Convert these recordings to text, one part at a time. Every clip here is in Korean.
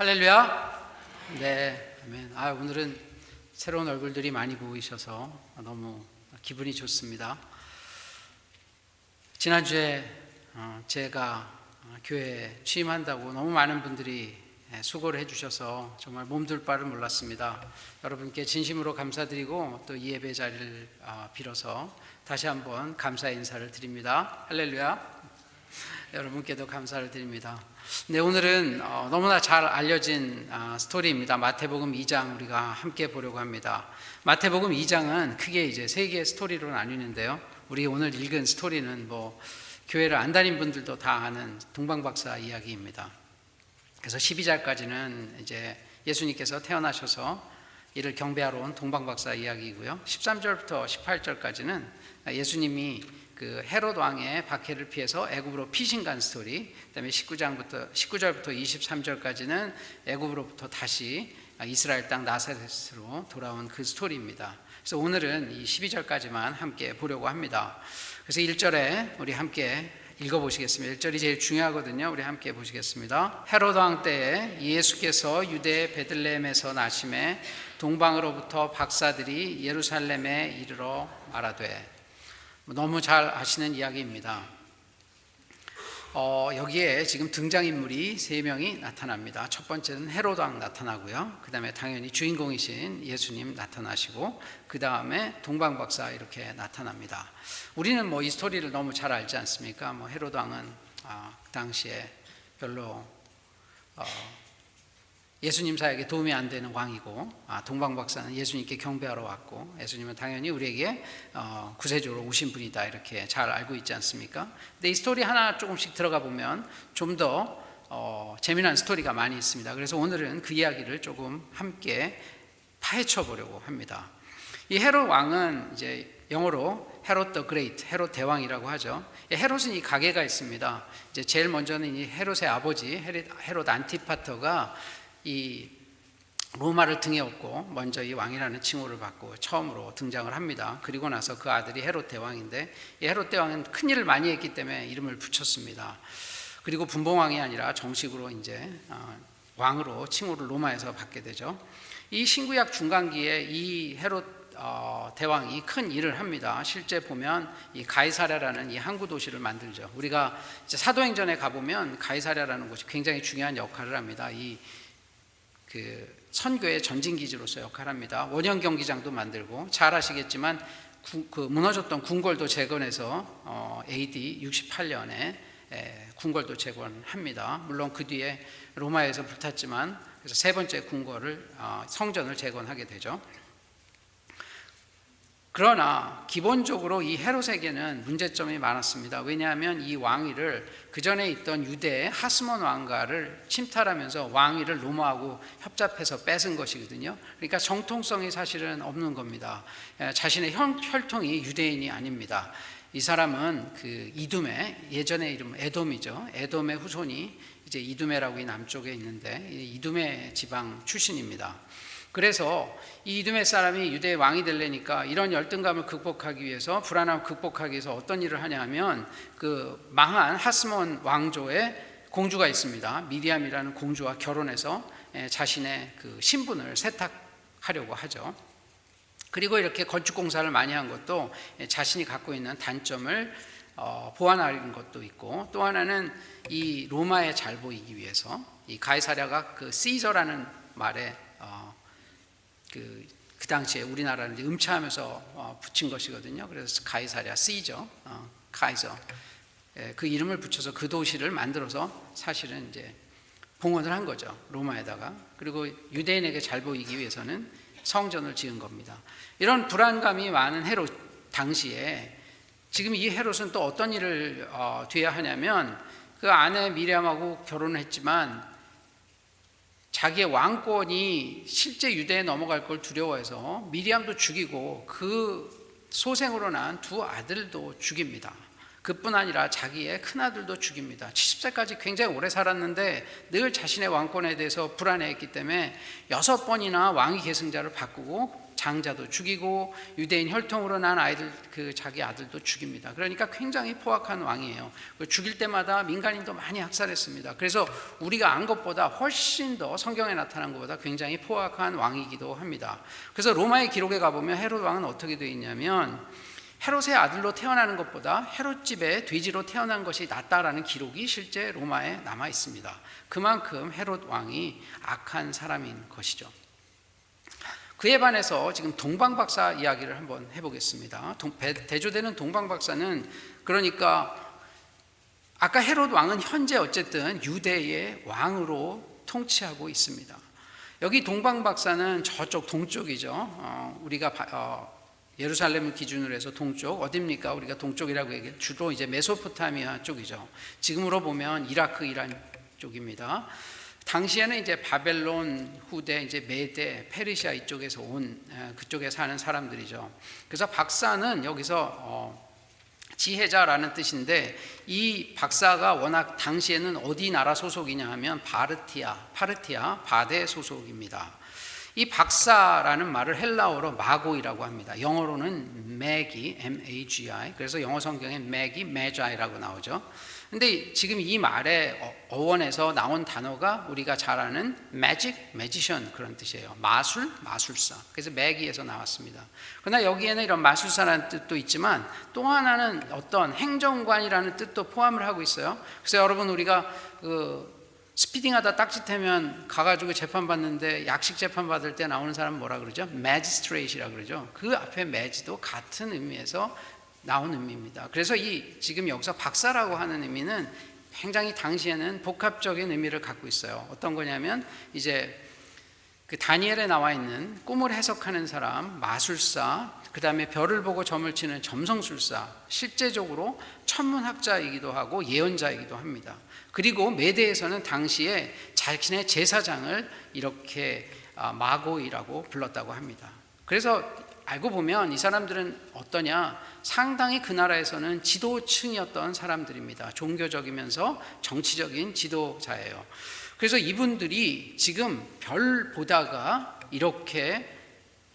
할렐루야. 네, 아멘. 오늘은 새로운 얼굴들이 많이 보이셔서 너무 기분이 좋습니다. 지난주에 제가 교회에 취임한다고 너무 많은 분들이 수고를 해주셔서 정말 몸둘 바를 몰랐습니다. 여러분께 진심으로 감사드리고 또 이 예배 자리를 빌어서 다시 한번 감사의 인사를 드립니다. 할렐루야. 여러분께도 감사를 드립니다. 네, 오늘은 너무나 잘 알려진 스토리입니다. 마태복음 2장 우리가 함께 보려고 합니다. 마태복음 2장은 크게 이제 세 개의 스토리로 나뉘는데요. 우리 오늘 읽은 스토리는 교회를 안 다닌 분들도 다 아는 동방박사 이야기입니다. 그래서 12절까지는 이제 예수님께서 태어나셔서 이를 경배하러 온 동방박사 이야기이고요. 13절부터 18절까지는 예수님이 그 헤롯 왕의 박해를 피해서 애굽으로 피신 간 스토리, 그다음에 19절부터 23절까지는 애굽으로부터 다시 이스라엘 땅 나사렛으로 돌아온 그 스토리입니다. 그래서 오늘은 이 12절까지만 함께 보려고 합니다. 그래서 1절에 우리 함께 읽어보시겠습니다. 1절이 제일 중요하거든요. 우리 함께 보시겠습니다. 헤롯 왕 때에 예수께서 유대 베들레헴에서 나심에 동방으로부터 박사들이 예루살렘에 이르러 말하되, 너무 잘 아시는 이야기입니다. 여기에 지금 등장인물이 세 명이 나타납니다. 첫 번째는 헤롯 왕 나타나고요. 그 다음에 당연히 주인공이신 예수님 나타나시고, 그 다음에 동방박사 이렇게 나타납니다. 우리는 이 스토리를 너무 잘 알지 않습니까? 헤롯 왕은 그 당시에 별로 예수님 사역에 도움이 안 되는 왕이고, 동방박사는 예수님께 경배하러 왔고, 예수님은 당연히 우리에게 구세주로 오신 분이다, 이렇게 잘 알고 있지 않습니까? 근데 이 스토리 하나 조금씩 들어가 보면 좀 더 재미난 스토리가 많이 있습니다. 그래서 오늘은 그 이야기를 조금 함께 파헤쳐 보려고 합니다. 이 헤롯 왕은 이제 영어로 헤롯 더 그레이트, 헤롯 대왕이라고 하죠. 헤롯은 이 가계가 있습니다. 이제 제일 먼저는 이 헤롯의 아버지 헤롯 안티파터가 이 로마를 등에 업고 먼저 이 왕이라는 칭호를 받고 처음으로 등장을 합니다. 그리고 나서 그 아들이 헤롯 대왕인데, 이 헤롯 대왕은 큰 일을 많이 했기 때문에 이름을 붙였습니다. 그리고 분봉왕이 아니라 정식으로 이제 왕으로 칭호를 로마에서 받게 되죠. 이 신구약 중간기에 이 헤롯 대왕이 큰 일을 합니다. 실제 보면 이 가이사랴라는 이 항구 도시를 만들죠. 우리가 이제 사도행전에 가보면 가이사랴라는 곳이 굉장히 중요한 역할을 합니다. 그 선교의 전진기지로서 역할합니다. 원형 경기장도 만들고, 잘 아시겠지만 그 무너졌던 궁궐도 재건해서 AD 68년에 궁궐도 재건합니다. 물론 그 뒤에 로마에서 불탔지만, 그래서 세 번째 궁궐을 성전을 재건하게 되죠. 그러나 기본적으로 이 헤롯에게는 문제점이 많았습니다. 왜냐하면 이 왕위를 그 전에 있던 유대의 하스몬 왕가를 침탈하면서 왕위를 로마하고 협잡해서 뺏은 것이거든요. 그러니까 정통성이 사실은 없는 겁니다. 자신의 혈통이 유대인이 아닙니다. 이 사람은 그 이두메, 예전의 이름 에돔이죠. 에돔의 후손이 이제 이두메라고 이 남쪽에 있는데, 이두메 지방 출신입니다. 그래서 이 이두메 사람이 유대의 왕이 되려니까 이런 열등감을 극복하기 위해서, 불안함을 극복하기 위해서 어떤 일을 하냐 하면, 그 망한 하스몬 왕조의 공주가 있습니다. 미리암이라는 공주와 결혼해서 자신의 그 신분을 세탁하려고 하죠. 그리고 이렇게 건축 공사를 많이 한 것도 자신이 갖고 있는 단점을 보완하는 것도 있고, 또 하나는 이 로마에 잘 보이기 위해서, 이 가이사랴가 그 시저라는 말에 그 당시에 우리나라는 이제 음차하면서 붙인 것이거든요. 그래서 가이사랴 시저, 카이저, 그 이름을 붙여서 그 도시를 만들어서 사실은 이제 봉헌을 한 거죠, 로마에다가. 그리고 유대인에게 잘 보이기 위해서는 성전을 지은 겁니다. 이런 불안감이 많은 헤롯 당시에, 지금 이 헤롯은 또 어떤 일을 뒤에 하냐면, 그 아내 미리암하고 결혼을 했지만 자기의 왕권이 실제 유대에 넘어갈 걸 두려워해서 미리암도 죽이고 그 소생으로 난 두 아들도 죽입니다. 그뿐 아니라 자기의 큰아들도 죽입니다. 70세까지 굉장히 오래 살았는데 늘 자신의 왕권에 대해서 불안해했기 때문에 6번이나 왕위 계승자를 바꾸고 장자도 죽이고 유대인 혈통으로 난 아이들 자기 아들도 죽입니다. 그러니까 굉장히 포악한 왕이에요. 죽일 때마다 민간인도 많이 학살했습니다. 그래서 우리가 안 것보다 훨씬 더 성경에 나타난 것보다 굉장히 포악한 왕이기도 합니다. 그래서 로마의 기록에 가보면 헤롯 왕은 어떻게 되어 있냐면 헤롯의 아들로 태어나는 것보다 헤롯 집의 돼지로 태어난 것이 낫다라는 기록이 실제 로마에 남아 있습니다. 그만큼 헤롯 왕이 악한 사람인 것이죠. 그에 반해서 지금 동방박사 이야기를 한번 해보겠습니다. 대조되는 동방박사는 그러니까 아까 헤롯 왕은 현재 어쨌든 유대의 왕으로 통치하고 있습니다. 여기 동방박사는 저쪽 동쪽이죠. 우리가 예루살렘을 기준으로 해서 동쪽 어디입니까? 우리가 동쪽이라고 얘기해 주로 이제 메소포타미아 쪽이죠. 지금으로 보면 이라크, 이란 쪽입니다. 당시에는 이제 바벨론 후대 이제 메대, 페르시아 이쪽에서 온 그쪽에 사는 사람들이죠. 그래서 박사는 여기서 지혜자라는 뜻인데 이 박사가 워낙 당시에는 어디 나라 소속이냐 하면 파르티아 바데 소속입니다. 이 박사라는 말을 헬라어로 마고이라고 합니다. 영어로는 매기, M-A-G-I. 그래서 영어 성경에 매기, 매자이라고 나오죠. 근데 지금 이 말의 어원에서 나온 단어가 우리가 잘 아는 매지션 그런 뜻이에요. 마술사. 그래서 매기에서 나왔습니다. 그러나 여기에는 이런 마술사라는 뜻도 있지만 또 하나는 어떤 행정관이라는 뜻도 포함을 하고 있어요. 그래서 여러분 우리가 스피딩하다 딱지태면 가가지고 재판받는데 약식 재판 받을 때 나오는 사람 뭐라 그러죠? 매지스트레이트라 그러죠. 그 앞에 매지도 같은 의미에서 나온 의미입니다. 그래서 이 지금 여기서 박사라고 하는 의미는 굉장히 당시에는 복합적인 의미를 갖고 있어요. 어떤 거냐면 이제 그 다니엘에 나와 있는 꿈을 해석하는 사람, 마술사, 그 다음에 별을 보고 점을 치는 점성술사, 실제적으로 천문학자이기도 하고 예언자이기도 합니다. 그리고 메대에서는 당시에 자신의 제사장을 이렇게 마고이라고 불렀다고 합니다. 그래서 알고 보면 이 사람들은 어떠냐? 상당히 그 나라에서는 지도층이었던 사람들입니다. 종교적이면서 정치적인 지도자예요. 그래서 이분들이 지금 별 보다가 이렇게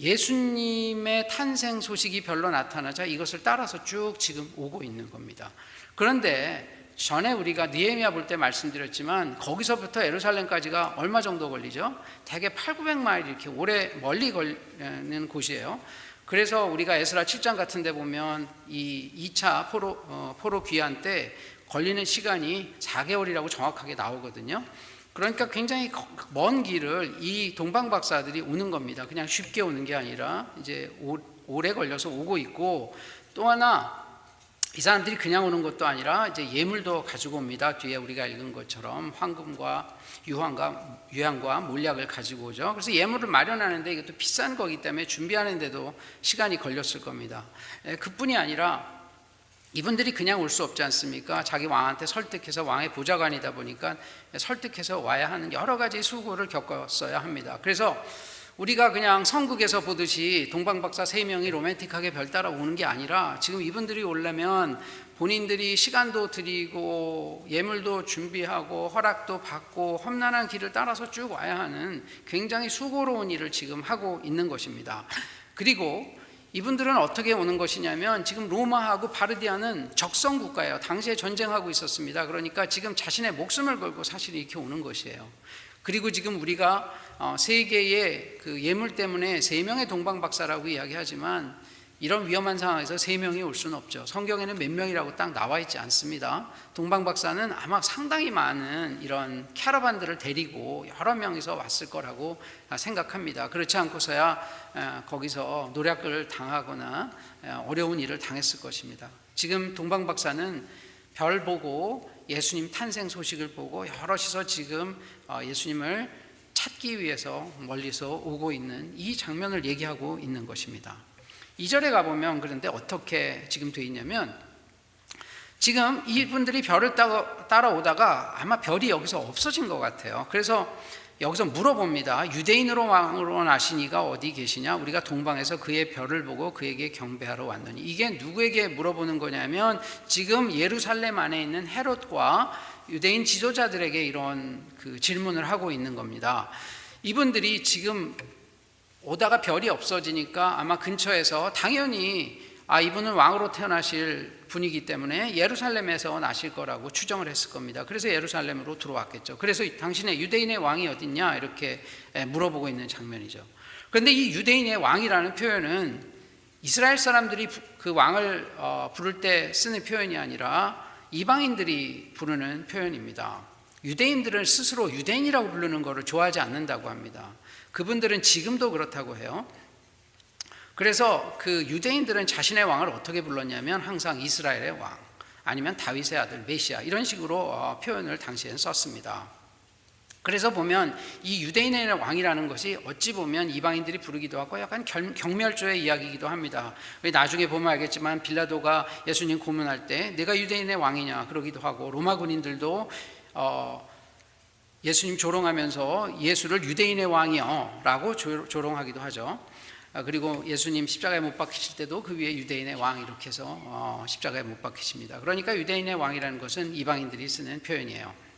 예수님의 탄생 소식이 별로 나타나자 이것을 따라서 쭉 지금 오고 있는 겁니다. 그런데 전에 우리가 느헤미야 볼 때 말씀드렸지만 거기서부터 예루살렘까지가 얼마 정도 걸리죠? 대개 800~900마일 이렇게 멀리 걸리는 곳이에요. 그래서 우리가 에스라 7장 같은 데 보면 이 2차 포로 귀환 때 걸리는 시간이 4개월이라고 정확하게 나오거든요. 그러니까 굉장히 먼 길을 이 동방박사들이 오는 겁니다. 그냥 쉽게 오는 게 아니라 이제 오래 걸려서 오고 있고, 또 하나 이 사람들이 그냥 오는 것도 아니라 이제 예물도 가지고 옵니다. 뒤에 우리가 읽은 것처럼 황금과 유향과 몰약을 가지고 오죠. 그래서 예물을 마련하는데 이것도 비싼 거기 때문에 준비하는데도 시간이 걸렸을 겁니다. 그뿐이 아니라 이분들이 그냥 올 수 없지 않습니까? 자기 왕한테 설득해서, 왕의 보좌관이다 보니까 설득해서 와야 하는 여러 가지 수고를 겪었어야 합니다. 그래서 우리가 그냥 성극에서 보듯이 동방박사 3명이 로맨틱하게 별 따라 오는 게 아니라 지금 이분들이 오려면 본인들이 시간도 들이고 예물도 준비하고 허락도 받고 험난한 길을 따라서 쭉 와야 하는 굉장히 수고로운 일을 지금 하고 있는 것입니다. 그리고 이분들은 어떻게 오는 것이냐면 지금 로마하고 파르디아는 적성 국가예요. 당시에 전쟁하고 있었습니다. 그러니까 지금 자신의 목숨을 걸고 사실 이렇게 오는 것이에요. 그리고 지금 우리가 세계의 그 예물 때문에 3명의 동방박사라고 이야기하지만 이런 위험한 상황에서 3명이 올 수는 없죠. 성경에는 몇 명이라고 딱 나와 있지 않습니다. 동방박사는 아마 상당히 많은 이런 캐러반들을 데리고 여러 명이서 왔을 거라고 생각합니다. 그렇지 않고서야 거기서 노략을 당하거나 어려운 일을 당했을 것입니다. 지금 동방박사는 별 보고 예수님 탄생 소식을 보고 여럿이서 지금 예수님을 찾기 위해서 멀리서 오고 있는 이 장면을 얘기하고 있는 것입니다. 2절에 가보면 그런데 어떻게 지금 돼 있냐면 지금 이분들이 별을 따라오다가 아마 별이 여기서 없어진 것 같아요. 그래서 여기서 물어봅니다. 유대인으로 왕으로 나신 이가 어디 계시냐? 우리가 동방에서 그의 별을 보고 그에게 경배하러 왔더니, 이게 누구에게 물어보는 거냐면 지금 예루살렘 안에 있는 헤롯과 유대인 지도자들에게 이런 그 질문을 하고 있는 겁니다. 이분들이 지금 오다가 별이 없어지니까 아마 근처에서 당연히 이분은 왕으로 태어나실 분이기 때문에 예루살렘에서 나실 거라고 추정을 했을 겁니다. 그래서 예루살렘으로 들어왔겠죠. 그래서 당신의 유대인의 왕이 어딨냐 이렇게 물어보고 있는 장면이죠. 그런데 이 유대인의 왕이라는 표현은 이스라엘 사람들이 그 왕을 부를 때 쓰는 표현이 아니라 이방인들이 부르는 표현입니다. 유대인들은 스스로 유대인이라고 부르는 것을 좋아하지 않는다고 합니다. 그분들은 지금도 그렇다고 해요. 그래서 그 유대인들은 자신의 왕을 어떻게 불렀냐면 항상 이스라엘의 왕 아니면 다윗의 아들 메시아 이런 식으로 표현을 당시엔 썼습니다. 그래서 보면 이 유대인의 왕이라는 것이 어찌 보면 이방인들이 부르기도 하고 약간 경멸조의 이야기이기도 합니다. 나중에 보면 알겠지만 빌라도가 예수님 고문할 때 내가 유대인의 왕이냐 그러기도 하고 로마 군인들도 예수님 조롱하면서 예수를 유대인의 왕이요 라고 조롱하기도 하죠. 그리고 예수님 십자가에 못 박히실 때도 그 위에 유대인의 왕 이렇게 해서 십자가에 못 박히십니다. 그러니까 유대인의 왕이라는 것은 이방인들이 쓰는 표현이에요.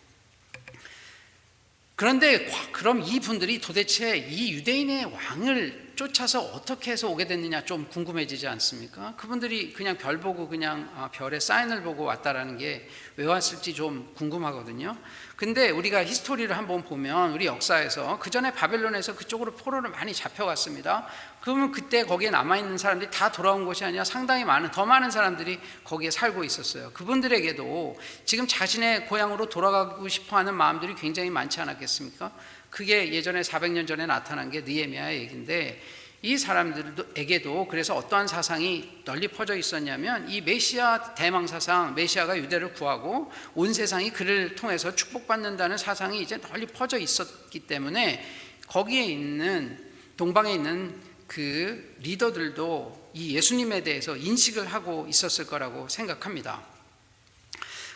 그런데 그럼 이분들이 도대체 이 유대인의 왕을 쫓아서 어떻게 해서 오게 됐느냐 좀 궁금해지지 않습니까? 그분들이 그냥 별 보고 그냥 별에 사인을 보고 왔다라는 게 왜 왔을지 좀 궁금하거든요. 근데 우리가 히스토리를 한번 보면 우리 역사에서 그 전에 바벨론에서 그쪽으로 포로를 많이 잡혀갔습니다. 그러면 그때 거기에 남아있는 사람들이 다 돌아온 것이 아니라 상당히 더 많은 사람들이 거기에 살고 있었어요. 그분들에게도 지금 자신의 고향으로 돌아가고 싶어하는 마음들이 굉장히 많지 않았겠습니까? 그게 예전에 400년 전에 나타난 게 느헤미야의 얘기인데 이 사람들에게도 그래서 어떠한 사상이 널리 퍼져 있었냐면 이 메시아 대망 사상, 메시아가 유대를 구하고 온 세상이 그를 통해서 축복받는다는 사상이 이제 널리 퍼져 있었기 때문에 거기에 있는 동방에 있는 그 리더들도 이 예수님에 대해서 인식을 하고 있었을 거라고 생각합니다.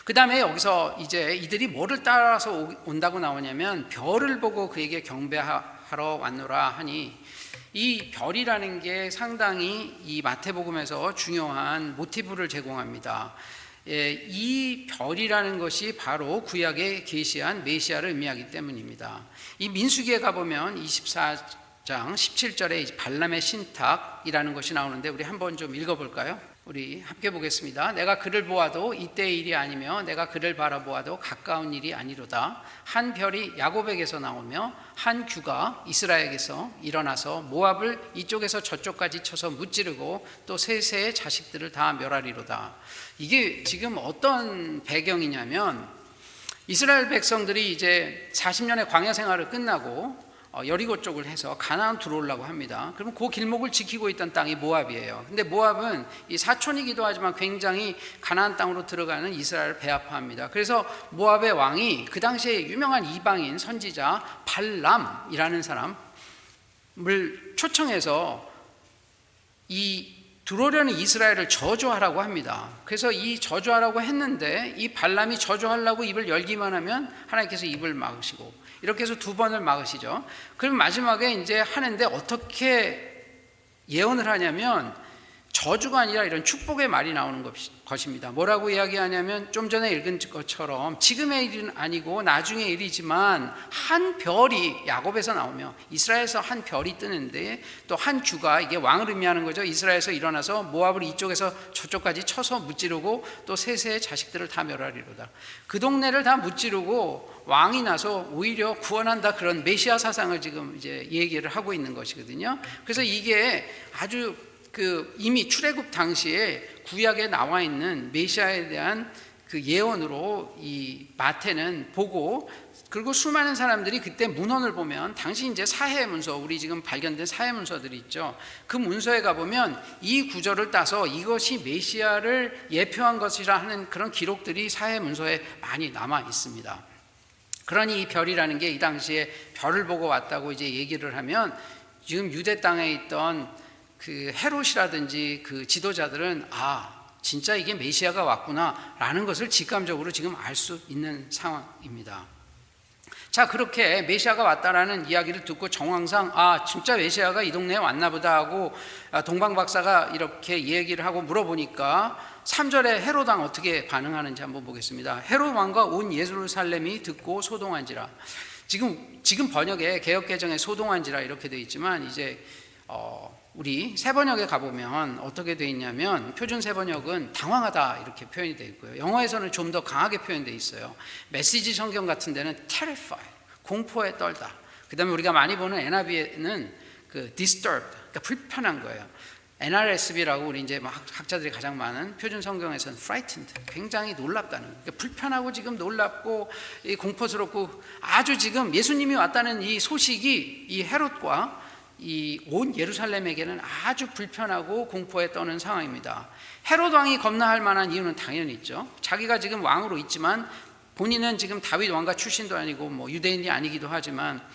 그 다음에 여기서 이제 이들이 뭐를 따라서 온다고 나오냐면 별을 보고 그에게 경배하러 왔노라 하니 이 별이라는 게 상당히 이 마태복음에서 중요한 모티브를 제공합니다. 이 별이라는 것이 바로 구약에 계시한 메시아를 의미하기 때문입니다. 이 민수기에 가보면 24장 17절에 발람의 신탁이라는 것이 나오는데 우리 한번 좀 읽어볼까요? 우리 함께 보겠습니다. 내가 그를 보아도 이때의 일이 아니며 내가 그를 바라보아도 가까운 일이 아니로다. 한 별이 야곱에게서 나오며 한 규가 이스라엘에게서 일어나서 모압을 이쪽에서 저쪽까지 쳐서 무찌르고 또 세세의 자식들을 다 멸하리로다. 이게 지금 어떤 배경이냐면 이스라엘 백성들이 이제 40년의 광야 생활을 끝나고 여리고 쪽을 해서 가나안 들어오려고 합니다. 그러면 그 길목을 지키고 있던 땅이 모압이에요. 근데 모압은 이 사촌이기도 하지만 굉장히 가나안 땅으로 들어가는 이스라엘을 배아파합니다. 그래서 모압의 왕이 그 당시에 유명한 이방인 선지자 발람이라는 사람을 초청해서 이 들어오려는 이스라엘을 저주하라고 합니다. 그래서 이 저주하라고 했는데 이 발람이 저주하려고 입을 열기만 하면 하나님께서 입을 막으시고 이렇게 해서 2번을 막으시죠. 그럼 마지막에 이제 하는데 어떻게 예언을 하냐면 저주가 아니라 이런 축복의 말이 나오는 것입니다. 뭐라고 이야기하냐면 좀 전에 읽은 것처럼 지금의 일은 아니고 나중의 일이지만 한 별이 야곱에서 나오며 이스라엘에서 한 별이 뜨는데 또 한 주가 이게 왕을 의미하는 거죠. 이스라엘에서 일어나서 모압을 이쪽에서 저쪽까지 쳐서 무찌르고 또 세세의 자식들을 다 멸하리로다. 그 동네를 다 무찌르고 왕이 나서 오히려 구원한다 그런 메시아 사상을 지금 이제 얘기를 하고 있는 것이거든요. 그래서 이게 아주 이미 출애굽 당시에 구약에 나와 있는 메시아에 대한 그 예언으로 이 마태는 보고 그리고 수많은 사람들이 그때 문헌을 보면 당시 이제 사해 문서 우리 지금 발견된 사해 문서들이 있죠. 그 문서에 가보면 이 구절을 따서 이것이 메시아를 예표한 것이라 하는 그런 기록들이 사해 문서에 많이 남아 있습니다. 그러니 이 별이라는 게 이 당시에 별을 보고 왔다고 이제 얘기를 하면 지금 유대 땅에 있던 그 헤롯이라든지 그 지도자들은 진짜 이게 메시아가 왔구나 라는 것을 직감적으로 지금 알 수 있는 상황입니다. 자, 그렇게 메시아가 왔다라는 이야기를 듣고 정황상 진짜 메시아가 이 동네에 왔나 보다 하고 동방박사가 이렇게 얘기를 하고 물어보니까 3절에 헤롯 왕 어떻게 반응하는지 한번 보겠습니다. 헤롯 왕과 온 예루살렘이 듣고 소동한지라. 지금 번역에 개역개정에 소동한지라 이렇게 되어 있지만 이제 우리 세번역에 가보면 어떻게 돼 있냐면 표준 세번역은 당황하다 이렇게 표현이 되어 있고요. 영어에서는 좀 더 강하게 표현되어 있어요. 메시지 성경 같은 데는 terrified, 공포에 떨다. 그 다음에 우리가 많이 보는 NIV에는 그 disturbed, 그러니까 불편한 거예요. NRSV라고 우리 이제 학자들이 가장 많은 표준 성경에서는 frightened, 굉장히 놀랍다는 거예요. 그러니까 불편하고 지금 놀랍고 공포스럽고 아주 지금 예수님이 왔다는 이 소식이 이 헤롯과 이 온 예루살렘에게는 아주 불편하고 공포에 떠는 상황입니다. 헤롯 왕이 겁나할 만한 이유는 당연히 있죠. 자기가 지금 왕으로 있지만 본인은 지금 다윗 왕가 출신도 아니고 뭐 유대인이 아니기도 하지만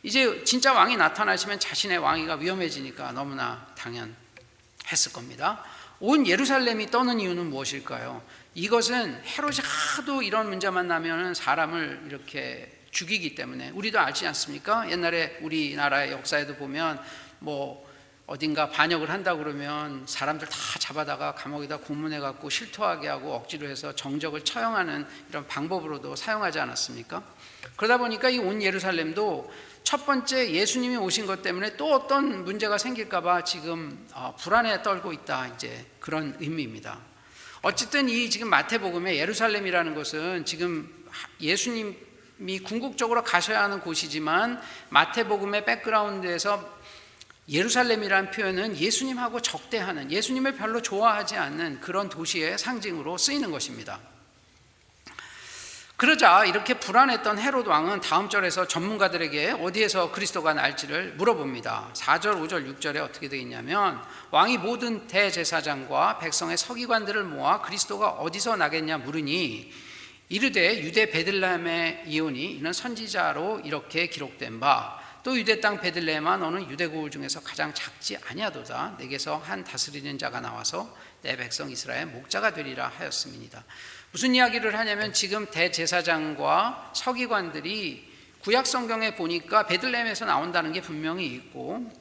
이제 진짜 왕이 나타나시면 자신의 왕위가 위험해지니까 너무나 당연했을 겁니다. 온 예루살렘이 떠는 이유는 무엇일까요? 이것은 헤롯이 하도 이런 문제만 나면은 사람을 이렇게 죽이기 때문에, 우리도 알지 않습니까? 옛날에 우리나라의 역사에도 보면 뭐 어딘가 반역을 한다 그러면 사람들 다 잡아다가 감옥에다 고문해 갖고 실토하게 하고 억지로 해서 정적을 처형하는 이런 방법으로도 사용하지 않았습니까? 그러다 보니까 이 온 예루살렘도 첫 번째 예수님이 오신 것 때문에 또 어떤 문제가 생길까 봐 지금 불안에 떨고 있다, 이제 그런 의미입니다. 어쨌든 이 지금 마태복음의 예루살렘이라는 것은 지금 예수님이 궁극적으로 가셔야 하는 곳이지만 마태복음의 백그라운드에서 예루살렘이라는 표현은 예수님하고 적대하는, 예수님을 별로 좋아하지 않는 그런 도시의 상징으로 쓰이는 것입니다. 그러자 이렇게 불안했던 헤롯 왕은 다음 절에서 전문가들에게 어디에서 그리스도가 날지를 물어봅니다. 4절, 5절, 6절에 어떻게 되어 있냐면, 왕이 모든 대제사장과 백성의 서기관들을 모아 그리스도가 어디서 나겠냐 물으니 이르되 유대 베들레헴의 이오니 이는 선지자로 이렇게 기록된 바, 또 유대 땅 베들레헴아 너는 유대 고을 중에서 가장 작지 아니하도다. 내게서 한 다스리는 자가 나와서 내 백성 이스라엘 목자가 되리라 하였음이니이다. 무슨 이야기를 하냐면 지금 대제사장과 서기관들이 구약 성경에 보니까 베들레헴에서 나온다는 게 분명히 있고,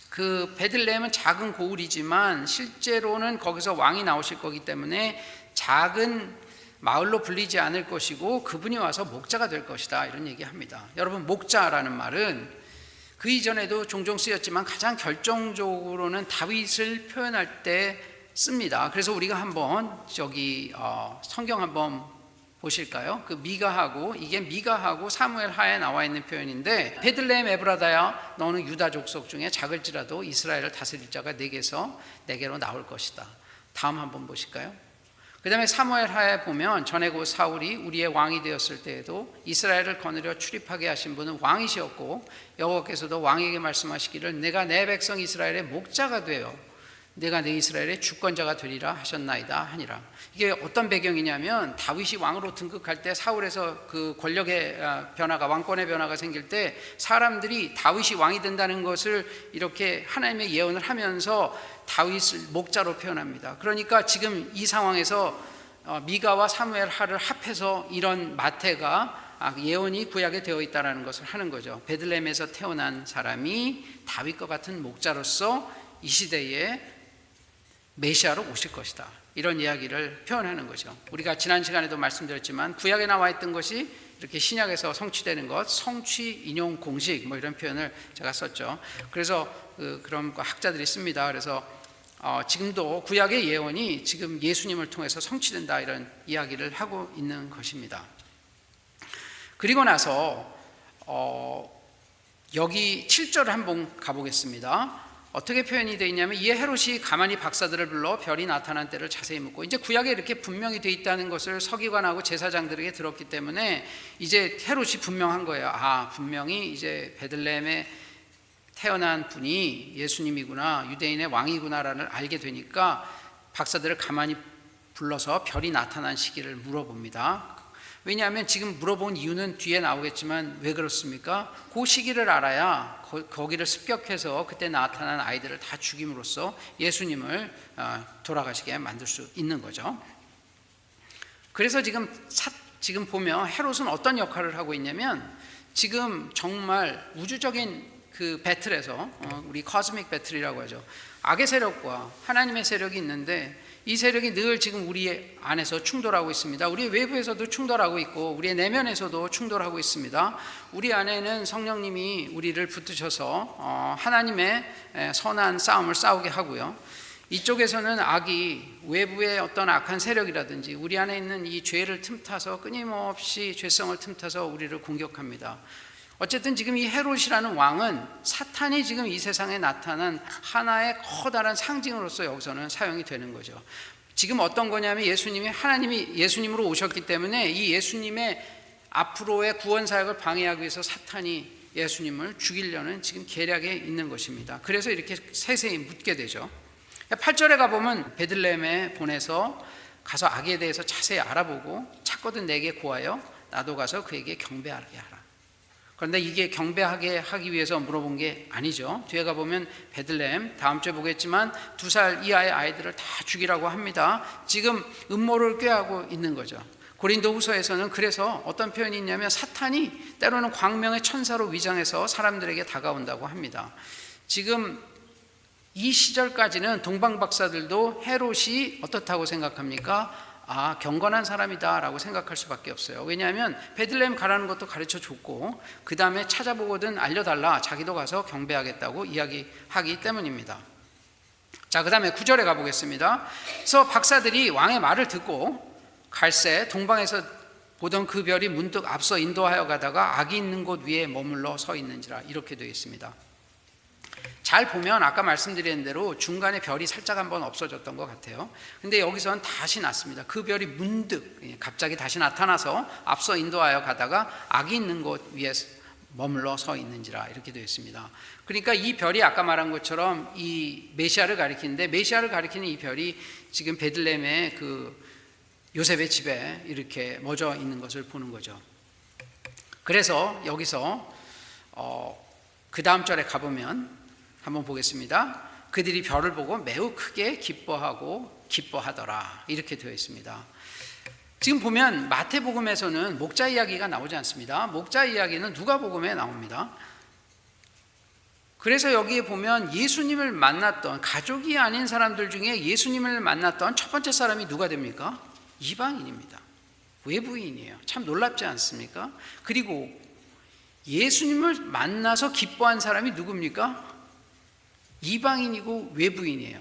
그 베들레헴은 작은 고을이지만 실제로는 거기서 왕이 나오실 거기 때문에 작은 마을로 불리지 않을 것이고 그분이 와서 목자가 될 것이다, 이런 얘기합니다. 여러분, 목자라는 말은 그 이전에도 종종 쓰였지만 가장 결정적으로는 다윗을 표현할 때 씁니다. 그래서 우리가 한번 저기 성경 한번 보실까요? 그 미가하고, 이게 미가하고 사무엘 하에 나와 있는 표현인데, 베들레헴 에브라다야 너는 유다 족속 중에 작을지라도 이스라엘을 다스릴 자가 내게로 나올 것이다. 다음 한번 보실까요? 그 다음에 사무엘 하에 보면 전에 그 사울이 우리의 왕이 되었을 때에도 이스라엘을 거느려 출입하게 하신 분은 왕이시었고 여호와께서도 왕에게 말씀하시기를 내가 내 백성 이스라엘의 목자가 되어 내가 내 이스라엘의 주권자가 되리라 하셨나이다 하니라. 이게 어떤 배경이냐면 다윗이 왕으로 등극할 때 사울에서 그 권력의 변화가, 왕권의 변화가 생길 때 사람들이 다윗이 왕이 된다는 것을 이렇게 하나님의 예언을 하면서 다윗을 목자로 표현합니다. 그러니까 지금 이 상황에서 미가와 사무엘 하를 합해서 이런 마태가 예언이 구약에 되어 있다는 것을 하는 거죠. 베들레헴에서 태어난 사람이 다윗과 같은 목자로서 이 시대에 메시아로 오실 것이다, 이런 이야기를 표현하는 거죠. 우리가 지난 시간에도 말씀드렸지만 구약에 나와 있던 것이 이렇게 신약에서 성취되는 것, 성취 인용 공식 뭐 이런 표현을 제가 썼죠. 그래서 그런 학자들이 씁니다. 그래서 지금도 구약의 예언이 지금 예수님을 통해서 성취된다, 이런 이야기를 하고 있는 것입니다. 그리고 나서 여기 7절을 한번 가보겠습니다. 어떻게 표현이 되어 있냐면, 이에 헤롯이 가만히 박사들을 불러 별이 나타난 때를 자세히 묻고, 이제 구약에 이렇게 분명히 되어 있다는 것을 서기관하고 제사장들에게 들었기 때문에 이제 헤롯이 분명한 거예요. 분명히 이제 베들레헴에 태어난 분이 예수님이구나, 유대인의 왕이구나를 알게 되니까 박사들을 가만히 불러서 별이 나타난 시기를 물어봅니다. 왜냐하면 지금 물어본 이유는 뒤에 나오겠지만 왜 그렇습니까? 그 시기를 알아야 거기를 습격해서 그때 나타난 아이들을 다 죽임으로써 예수님을 돌아가시게 만들 수 있는 거죠. 그래서 지금 보면 헤롯은 어떤 역할을 하고 있냐면, 지금 정말 우주적인 그 배틀에서 우리 코스믹 배틀이라고 하죠. 악의 세력과 하나님의 세력이 있는데, 이 세력이 늘 지금 우리 안에서 충돌하고 있습니다. 우리 외부에서도 충돌하고 있고 우리의 내면에서도 충돌하고 있습니다. 우리 안에는 성령님이 우리를 붙드셔서 하나님의 선한 싸움을 싸우게 하고요. 이쪽에서는 악이 외부의 어떤 악한 세력이라든지 우리 안에 있는 이 죄를 틈타서 끊임없이 죄성을 틈타서 우리를 공격합니다. 어쨌든 지금 이 헤롯이라는 왕은 사탄이 지금 이 세상에 나타난 하나의 커다란 상징으로서 여기서는 사용이 되는 거죠. 지금 어떤 거냐면 하나님이 예수님으로 오셨기 때문에 이 예수님의 앞으로의 구원 사역을 방해하기 위해서 사탄이 예수님을 죽이려는 지금 계략에 있는 것입니다. 그래서 이렇게 세세히 묻게 되죠. 8절에 가보면 베들레헴에 보내서 가서 악에 대해서 자세히 알아보고 찾거든 내게 고하여 나도 가서 그에게 경배하게 하라. 그런데 이게 경배하게 하기 위해서 물어본 게 아니죠. 뒤에 가보면 베들레헴, 다음 주에 보겠지만 2살 이하의 아이들을 다 죽이라고 합니다. 지금 음모를 꾀하고 있는 거죠. 고린도후서에서는 그래서 어떤 표현이 있냐면 사탄이 때로는 광명의 천사로 위장해서 사람들에게 다가온다고 합니다. 지금 이 시절까지는 동방박사들도 헤롯이 어떻다고 생각합니까? 경건한 사람이다 라고 생각할 수밖에 없어요. 왜냐하면 베들레헴 가라는 것도 가르쳐 줬고 그 다음에 찾아보거든 알려달라, 자기도 가서 경배하겠다고 이야기하기 때문입니다. 자, 그 다음에 9절에 가보겠습니다. 그래서 박사들이 왕의 말을 듣고 갈새 동방에서 보던 그 별이 문득 앞서 인도하여 가다가 악이 있는 곳 위에 머물러 서 있는지라, 이렇게 되어 있습니다. 잘 보면 아까 말씀드린 대로 중간에 별이 살짝 한번 없어졌던 것 같아요. 근데 여기서는 다시 났습니다. 그 별이 문득 갑자기 다시 나타나서 앞서 인도하여 가다가 악이 있는 곳 위에 머물러 서 있는지라, 이렇게 되어 있습니다. 그러니까 이 별이 아까 말한 것처럼 이 메시아를 가리키는데, 메시아를 가리키는 이 별이 지금 베들레헴의 그 요셉의 집에 이렇게 멎어 있는 것을 보는 거죠. 그래서 여기서 그 다음 절에 가보면 한번 보겠습니다. 그들이 별을 보고 매우 크게 기뻐하더라, 이렇게 되어 있습니다. 지금 보면 마태복음에서는 목자 이야기가 나오지 않습니다. 목자 이야기는 누가복음에 나옵니다. 그래서 여기에 보면 예수님을 만났던, 가족이 아닌 사람들 중에 예수님을 만났던 첫 번째 사람이 누가 됩니까? 이방인입니다. 외부인이에요. 참 놀랍지 않습니까? 그리고 예수님을 만나서 기뻐한 사람이 누굽니까? 이방인이고 외부인이에요.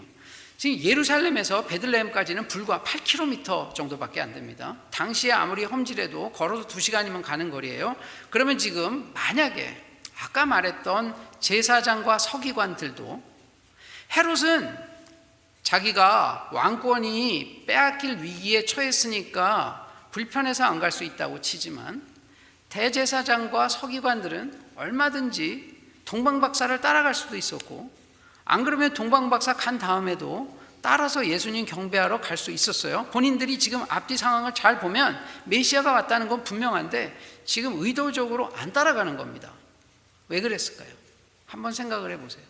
지금 예루살렘에서 베들레헴까지는 불과 8km 정도밖에 안 됩니다. 당시에 아무리 험지라도 걸어서 2시간이면 가는 거리예요. 그러면 지금 만약에 아까 말했던 제사장과 서기관들도, 헤롯은 자기가 왕권이 빼앗길 위기에 처했으니까 불편해서 안 갈 수 있다고 치지만, 대제사장과 서기관들은 얼마든지 동방박사를 따라갈 수도 있었고, 안 그러면 동방박사 간 다음에도 따라서 예수님 경배하러 갈 수 있었어요. 본인들이 지금 앞뒤 상황을 잘 보면 메시아가 왔다는 건 분명한데 지금 의도적으로 안 따라가는 겁니다. 왜 그랬을까요? 한번 생각을 해보세요.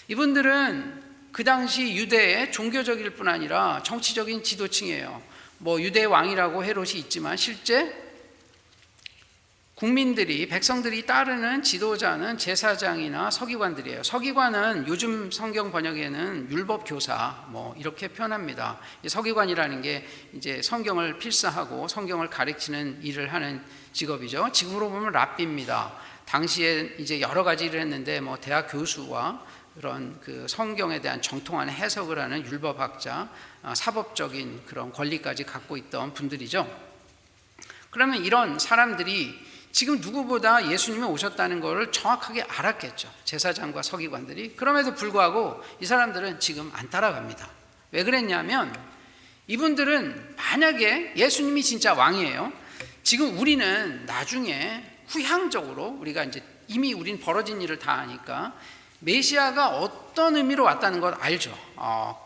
이분들은 그 당시 유대의 종교적일 뿐 아니라 정치적인 지도층이에요. 유대 왕이라고 헤롯이 있지만 실제 국민들이, 백성들이 따르는 지도자는 제사장이나 서기관들이에요. 서기관은 요즘 성경 번역에는 율법 교사 이렇게 표현합니다. 서기관이라는 게 이제 성경을 필사하고 성경을 가르치는 일을 하는 직업이죠. 지금으로 보면 랍비입니다. 당시에 이제 여러 가지 일을 했는데 대학 교수와 그런 그 성경에 대한 정통한 해석을 하는 율법학자, 사법적인 그런 권리까지 갖고 있던 분들이죠. 그러면 이런 사람들이 지금 누구보다 예수님이 오셨다는 것을 정확하게 알았겠죠. 제사장과 서기관들이. 그럼에도 불구하고 이 사람들은 지금 안 따라갑니다. 왜 그랬냐면 이분들은 만약에 예수님이 진짜 왕이에요. 지금 우리는 나중에 후향적으로, 우리가 이제 이미 우린 벌어진 일을 다 아니까 메시아가 어떤 의미로 왔다는 걸 알죠.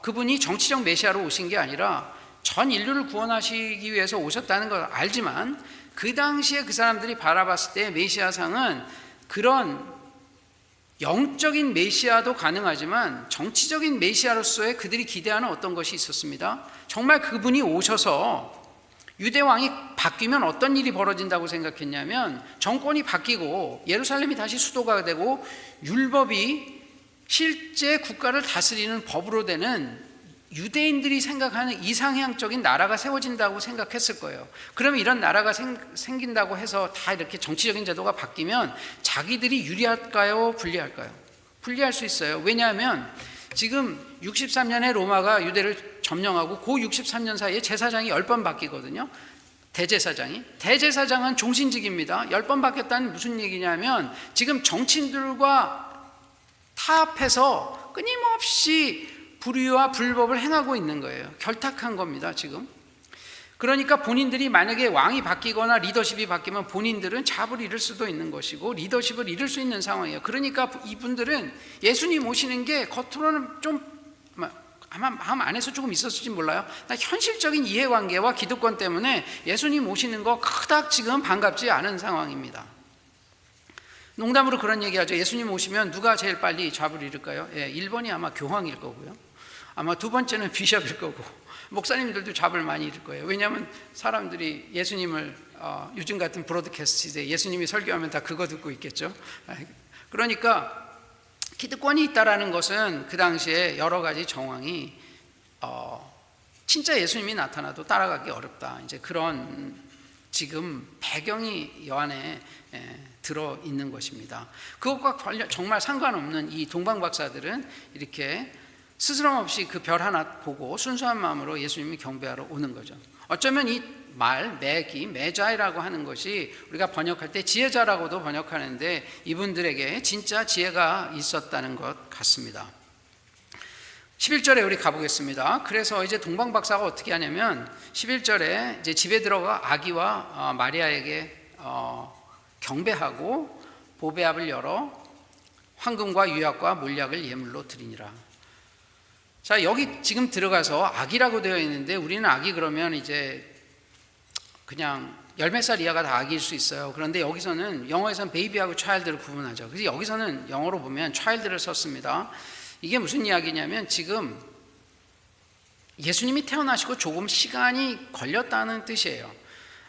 그분이 정치적 메시아로 오신 게 아니라 전 인류를 구원하시기 위해서 오셨다는 걸 알지만, 그 당시에 그 사람들이 바라봤을 때 메시아상은 그런 영적인 메시아도 가능하지만 정치적인 메시아로서의 그들이 기대하는 어떤 것이 있었습니다. 정말 그분이 오셔서 유대왕이 바뀌면 어떤 일이 벌어진다고 생각했냐면, 정권이 바뀌고 예루살렘이 다시 수도가 되고 율법이 실제 국가를 다스리는 법으로 되는 유대인들이 생각하는 이상향적인 나라가 세워진다고 생각했을 거예요. 그러면 이런 나라가 생긴다고 해서 다 이렇게 정치적인 제도가 바뀌면 자기들이 유리할까요? 불리할까요? 불리할 수 있어요. 왜냐하면 지금 63년에 로마가 유대를 점령하고 그 63년 사이에 제사장이 10번 바뀌거든요. 대제사장은 종신직입니다. 10번 바뀌었다는 무슨 얘기냐면 지금 정치인들과 타협해서 끊임없이 불의와 불법을 행하고 있는 거예요. 결탁한 겁니다, 지금. 그러니까 본인들이 만약에 왕이 바뀌거나 리더십이 바뀌면 본인들은 잡을 잃을 수도 있는 것이고 리더십을 잃을 수 있는 상황이에요. 그러니까 이분들은 예수님 오시는 게 겉으로는 좀 아마 마음 안에서 조금 있었을지 몰라요. 현실적인 이해관계와 기득권 때문에 예수님 오시는 거 그닥 지금 반갑지 않은 상황입니다. 농담으로 그런 얘기하죠. 예수님 오시면 누가 제일 빨리 잡을 잃을까요? 1번이 아마 교황일 거고요. 아마 2번째는 비숍일 거고 목사님들도 잡을 많이 잃을 거예요. 왜냐하면 사람들이 예수님을 요즘 같은 브로드캐스트 시대에 예수님이 설교하면 다 그거 듣고 있겠죠. 그러니까 기득권이 있다라는 것은 그 당시에 여러 가지 정황이 진짜 예수님이 나타나도 따라가기 어렵다. 이제 그런 지금 배경이 여 안에 들어 있는 것입니다. 그것과 정말 상관없는 이 동방 박사들은 이렇게 스스럼 없이 그 별 하나 보고 순수한 마음으로 예수님이 경배하러 오는 거죠. 어쩌면 이 말, 메자이라고 하는 것이 우리가 번역할 때 지혜자라고도 번역하는데 이분들에게 진짜 지혜가 있었다는 것 같습니다. 11절에 우리 가보겠습니다. 그래서 이제 동방 박사가 어떻게 하냐면 11절에 이제 집에 들어가 아기와 마리아에게 경배하고 보배압을 열어 황금과 유약과 몰약을 예물로 드리니라. 자, 여기 지금 들어가서 아기라고 되어 있는데 우리는 아기 그러면 이제 그냥 10몇 살 이하가 다 아기일 수 있어요. 그런데 여기서는 영어에서는 베이비하고 차일드를 구분하죠. 그래서 여기서는 영어로 보면 차일드를 썼습니다. 이게 무슨 이야기냐면 지금 예수님이 태어나시고 조금 시간이 걸렸다는 뜻이에요.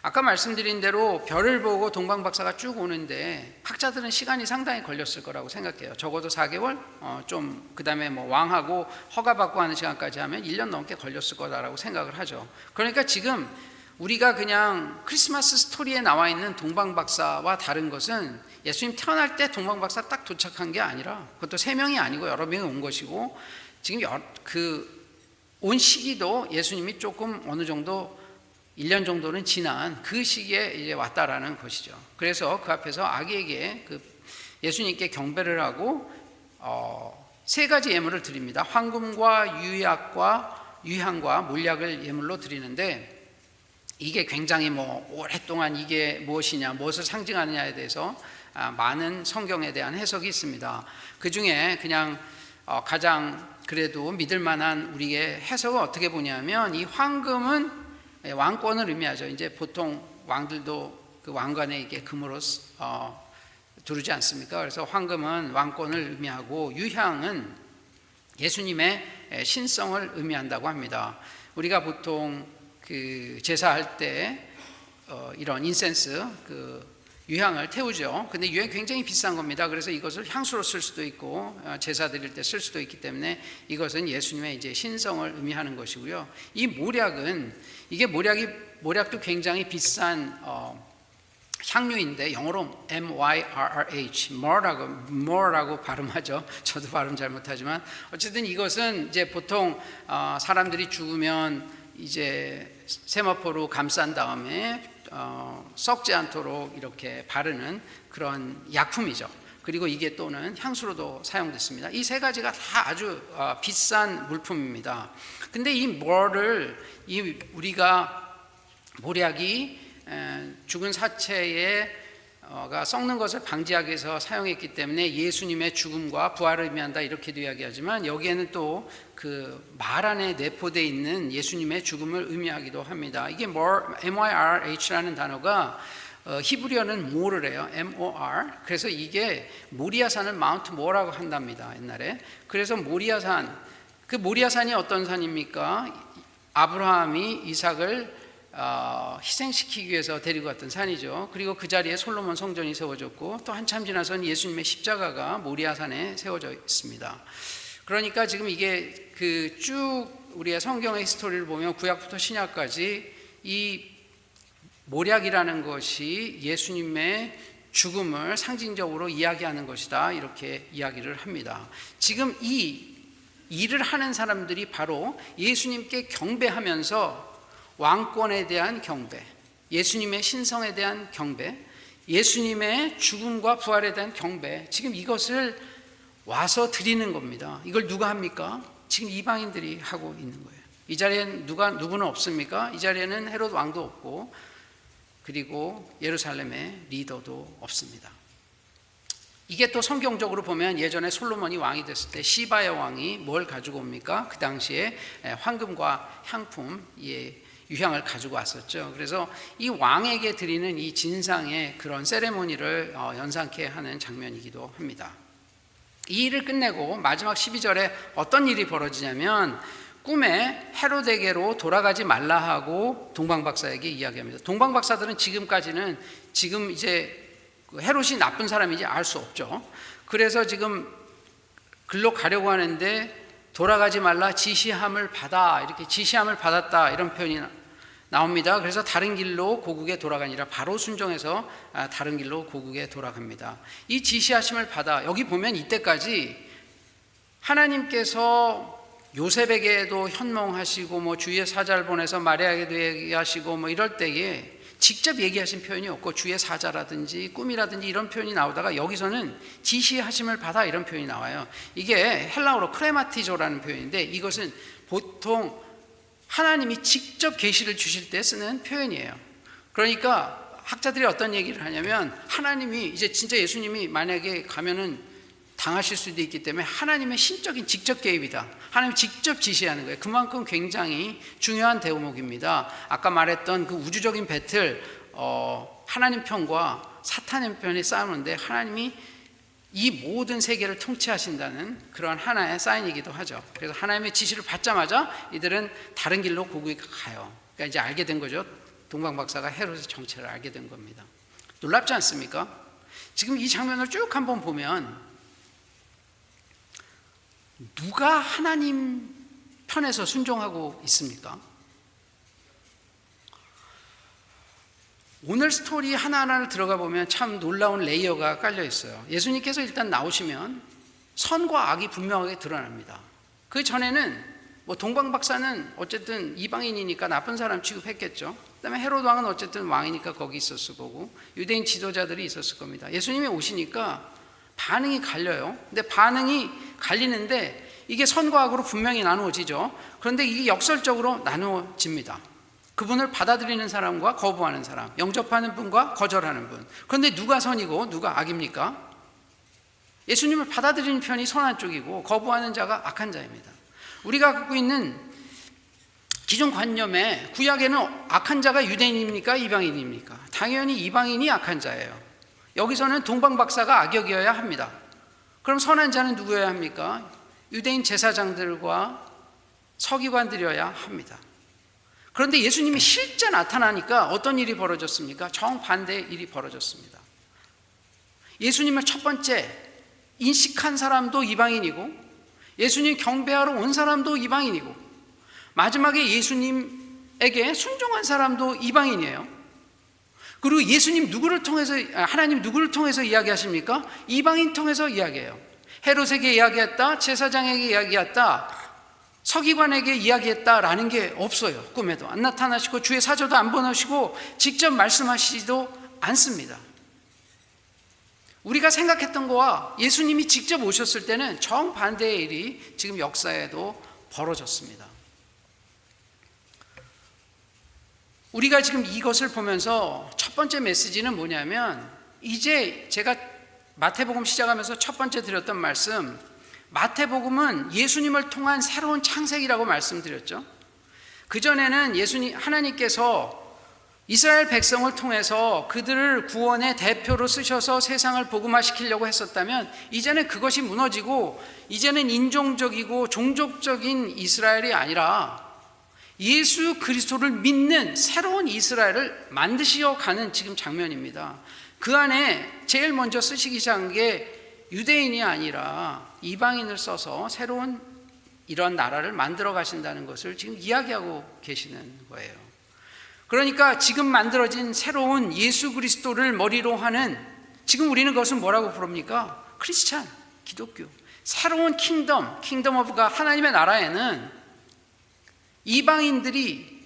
아까 말씀드린 대로 별을 보고 동방 박사가 쭉 오는데 학자들은 시간이 상당히 걸렸을 거라고 생각해요. 적어도 4개월, 좀 그다음에 뭐 왕하고 허가받고 하는 시간까지 하면 1년 넘게 걸렸을 거다라고 생각을 하죠. 그러니까 지금 우리가 그냥 크리스마스 스토리에 나와 있는 동방 박사와 다른 것은 예수님 태어날 때 동방 박사 딱 도착한 게 아니라 그것도 3명이 아니고 여러 명이 온 것이고 지금 온 시기도 예수님이 조금 어느 정도 1년 정도는 지난 그 시기에 이제 왔다라는 것이죠. 그래서 그 앞에서 아기에게 예수님께 경배를 하고 3가지 예물을 드립니다. 황금과 유약과 유향과 몰약을 예물로 드리는데 이게 굉장히 오랫동안 이게 무엇이냐, 무엇을 상징하느냐에 대해서 많은 성경에 대한 해석이 있습니다. 그 중에 그냥 가장 그래도 믿을 만한 우리의 해석은 어떻게 보냐면 이 황금은 왕권을 의미하죠. 이제 보통 왕들도 그 왕관에 이게 금으로 두르지 않습니까? 그래서 황금은 왕권을 의미하고 유향은 예수님의 신성을 의미한다고 합니다. 우리가 보통 그 제사할 때 이런 인센스 유향을 태우죠. 근데 유향이 굉장히 비싼 겁니다. 그래서 이것을 향수로 쓸 수도 있고 제사 드릴 때 쓸 수도 있기 때문에 이것은 예수님의 이제 신성을 의미하는 것이고요. 이 몰약도 굉장히 비싼 향료인데 영어로 MYRRH, more라고 발음하죠. 저도 발음 잘 못하지만 어쨌든 이것은 이제 보통 사람들이 죽으면 이제 세마포로 감싼 다음에 썩지 않도록 이렇게 바르는 그런 약품이죠. 그리고 이게 또는 향수로도 사용됐습니다. 이 3가지가 다 아주 비싼 물품입니다. 근데 우리가 몰약이 죽은 사체가 썩는 것을 방지하기 위해서 사용했기 때문에 예수님의 죽음과 부활을 의미한다 이렇게도 이야기하지만 여기에는 또 그 말 안에 내포되어 있는 예수님의 죽음을 의미하기도 합니다. 이게 MYRH라는 단어가 히브리어는 모를 해요. MOR. 그래서 이게 모리아산을 마운트 모라고 한답니다. 옛날에. 그래서 모리아산, 그 모리아산이 어떤 산입니까? 아브라함이 이삭을 희생시키기 위해서 데리고 갔던 산이죠. 그리고 그 자리에 솔로몬 성전이 세워졌고 또 한참 지나서는 예수님의 십자가가 모리아산에 세워져 있습니다. 그러니까 지금 이게 쭉 우리의 성경의 히스토리를 보면 구약부터 신약까지 이 모략이라는 것이 예수님의 죽음을 상징적으로 이야기하는 것이다, 이렇게 이야기를 합니다. 지금 이 일을 하는 사람들이 바로 예수님께 경배하면서 왕권에 대한 경배, 예수님의 신성에 대한 경배, 예수님의 죽음과 부활에 대한 경배, 지금 이것을 와서 드리는 겁니다. 이걸 누가 합니까? 지금 이방인들이 하고 있는 거예요. 이 자리엔 누구는 없습니까? 이 자리에는 헤롯 왕도 없고, 그리고 예루살렘의 리더도 없습니다. 이게 또 성경적으로 보면 예전에 솔로몬이 왕이 됐을 때 시바야 왕이 뭘 가지고 옵니까? 그 당시에 황금과 향품, 유향을 가지고 왔었죠. 그래서 이 왕에게 드리는 이 진상의 그런 세레모니를 연상케 하는 장면이기도 합니다. 이 일을 끝내고 마지막 12절에 어떤 일이 벌어지냐면 꿈에 헤롯에게로 돌아가지 말라 하고 동방박사에게 이야기합니다. 동방박사들은 지금까지는 지금 이제 헤롯이 나쁜 사람인지 알 수 없죠. 그래서 지금 글로 가려고 하는데 돌아가지 말라 지시함을 받아, 이렇게 지시함을 받았다, 이런 표현이 나옵니다. 그래서 다른 길로 고국에 돌아가니라, 바로 순종해서 다른 길로 고국에 돌아갑니다. 이 지시하심을 받아, 여기 보면 이때까지 하나님께서 요셉에게도 현몽하시고 뭐 주의 사자를 보내서 마리아에게도 얘기하시고 뭐 이럴 때에 직접 얘기하신 표현이 없고 주의 사자라든지 꿈이라든지 이런 표현이 나오다가 여기서는 지시하심을 받아, 이런 표현이 나와요. 이게 헬라어로 크레마티조라는 표현인데 이것은 보통 하나님이 직접 계시를 주실 때 쓰는 표현이에요. 그러니까 학자들이 어떤 얘기를 하냐면 하나님이 이제 진짜 예수님이 만약에 가면은 당하실 수도 있기 때문에 하나님의 신적인 직접 개입이다, 하나님이 직접 지시하는 거예요. 그만큼 굉장히 중요한 대목입니다. 아까 말했던 그 우주적인 배틀, 하나님 편과 사탄의 편이 싸우는데 하나님이 이 모든 세계를 통치하신다는 그런 하나의 사인이기도 하죠. 그래서 하나님의 지시를 받자마자 이들은 다른 길로 고국에 가요. 그러니까 이제 알게 된 거죠. 동방박사가 헤롯의 정체를 알게 된 겁니다. 놀랍지 않습니까? 지금 이 장면을 쭉 한번 보면 누가 하나님 편에서 순종하고 있습니까? 오늘 스토리 하나하나를 들어가 보면 참 놀라운 레이어가 깔려 있어요. 예수님께서 일단 나오시면 선과 악이 분명하게 드러납니다. 그 전에는 뭐 동방박사는 어쨌든 이방인이니까 나쁜 사람 취급했겠죠. 그다음에 헤롯 왕은 어쨌든 왕이니까 거기 있었을 거고 유대인 지도자들이 있었을 겁니다. 예수님이 오시니까 반응이 갈려요. 근데 반응이 갈리는데 이게 선과 악으로 분명히 나누어지죠. 그런데 이게 역설적으로 나누어집니다. 그분을 받아들이는 사람과 거부하는 사람, 영접하는 분과 거절하는 분. 그런데 누가 선이고 누가 악입니까? 예수님을 받아들이는 편이 선한 쪽이고 거부하는 자가 악한 자입니다. 우리가 갖고 있는 기존 관념에 구약에는 악한 자가 유대인입니까? 이방인입니까? 당연히 이방인이 악한 자예요. 여기서는 동방박사가 악역이어야 합니다. 그럼 선한 자는 누구여야 합니까? 유대인 제사장들과 서기관들이어야 합니다. 그런데 예수님이 실제 나타나니까 어떤 일이 벌어졌습니까? 정반대의 일이 벌어졌습니다. 예수님을 첫 번째 인식한 사람도 이방인이고 예수님 경배하러 온 사람도 이방인이고 마지막에 예수님에게 순종한 사람도 이방인이에요. 그리고 예수님 누구를 통해서, 하나님 누구를 통해서 이야기하십니까? 이방인 통해서 이야기해요. 헤롯에게 이야기했다, 제사장에게 이야기했다, 서기관에게 이야기했다라는 게 없어요. 꿈에도 안 나타나시고 주의 사저도 안 보내시고 직접 말씀하시지도 않습니다. 우리가 생각했던 거와 예수님이 직접 오셨을 때는 정반대의 일이 지금 역사에도 벌어졌습니다. 우리가 지금 이것을 보면서 첫 번째 메시지는 뭐냐면, 이제 제가 마태복음 시작하면서 첫 번째 드렸던 말씀, 마태복음은 예수님을 통한 새로운 창세기라고 말씀드렸죠. 그전에는 하나님께서 이스라엘 백성을 통해서 그들을 구원의 대표로 쓰셔서 세상을 복음화시키려고 했었다면 이제는 그것이 무너지고 이제는 인종적이고 종족적인 이스라엘이 아니라 예수 그리스도를 믿는 새로운 이스라엘을 만드시어 가는 지금 장면입니다. 그 안에 제일 먼저 쓰시기 시작한 게 유대인이 아니라 이방인을 써서 새로운 이런 나라를 만들어 가신다는 것을 지금 이야기하고 계시는 거예요. 그러니까 지금 만들어진 새로운 예수 그리스도를 머리로 하는, 지금 우리는 그것을 뭐라고 부릅니까? 크리스찬, 기독교. 새로운 킹덤 오브 갓, 하나님의 나라에는 이방인들이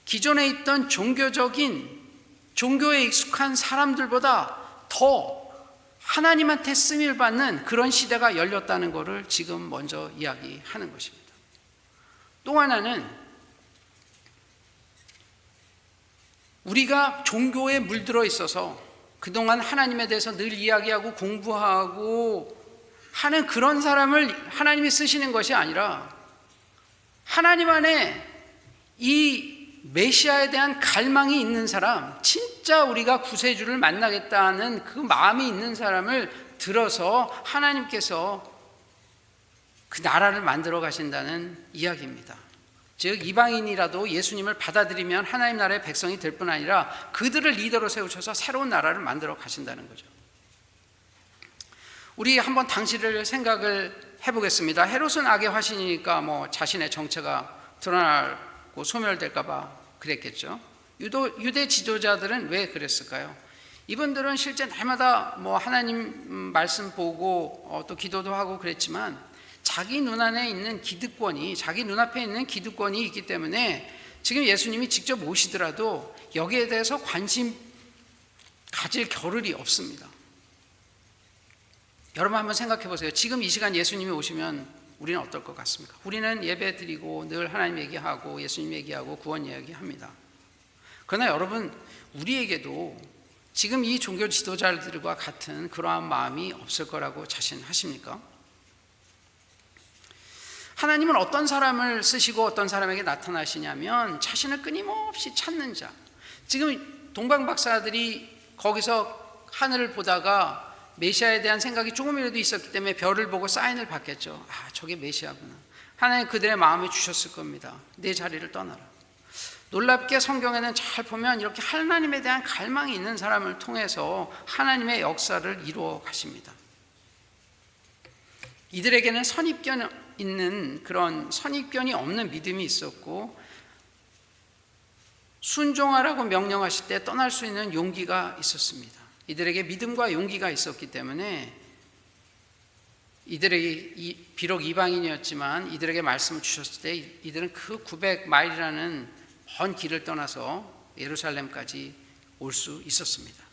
기존에 있던 종교에 익숙한 사람들보다 더 하나님한테 쓰임을 받는 그런 시대가 열렸다는 것을 지금 먼저 이야기하는 것입니다. 또 하나는 우리가 종교에 물들어 있어서 그동안 하나님에 대해서 늘 이야기하고 공부하고 하는 그런 사람을 하나님이 쓰시는 것이 아니라 하나님 안에 이 메시아에 대한 갈망이 있는 사람, 진짜 우리가 구세주를 만나겠다는 그 마음이 있는 사람을 들어서 하나님께서 그 나라를 만들어 가신다는 이야기입니다. 즉 이방인이라도 예수님을 받아들이면 하나님 나라의 백성이 될 뿐 아니라 그들을 리더로 세우셔서 새로운 나라를 만들어 가신다는 거죠. 우리 한번 당시를 생각을 해보겠습니다. 헤롯은 악의 화신이니까 자신의 정체가 드러나고 소멸될까 봐 그랬겠죠. 유대 지도자들은 왜 그랬을까요? 이분들은 실제 날마다 하나님 말씀 보고 또 기도도 하고 그랬지만 자기 눈앞에 있는 기득권이 있기 때문에 지금 예수님이 직접 오시더라도 여기에 대해서 관심 가질 겨를이 없습니다. 여러분 한번 생각해 보세요. 지금 이 시간 예수님이 오시면 우리는 어떨 것 같습니까? 우리는 예배 드리고 늘 하나님 얘기하고 예수님 얘기하고 구원 얘기합니다. 그러나 여러분, 우리에게도 지금 이 종교 지도자들과 같은 그러한 마음이 없을 거라고 자신하십니까? 하나님은 어떤 사람을 쓰시고 어떤 사람에게 나타나시냐면 자신을 끊임없이 찾는 자. 지금 동방박사들이 거기서 하늘을 보다가 메시아에 대한 생각이 조금이라도 있었기 때문에 별을 보고 사인을 받겠죠. 저게 메시아구나. 하나님 그들의 마음에 주셨을 겁니다. 내 자리를 떠나라. 놀랍게 성경에는 잘 보면 이렇게 하나님에 대한 갈망이 있는 사람을 통해서 하나님의 역사를 이루어 가십니다. 이들에게는 선입견이 없는 믿음이 있었고 순종하라고 명령하실 때 떠날 수 있는 용기가 있었습니다. 이들에게 믿음과 용기가 있었기 때문에 이들에게 비록 이방인이었지만 이들에게 말씀을 주셨을 때 이들은 그 900마일이라는 먼 길을 떠나서 예루살렘까지 올 수 있었습니다.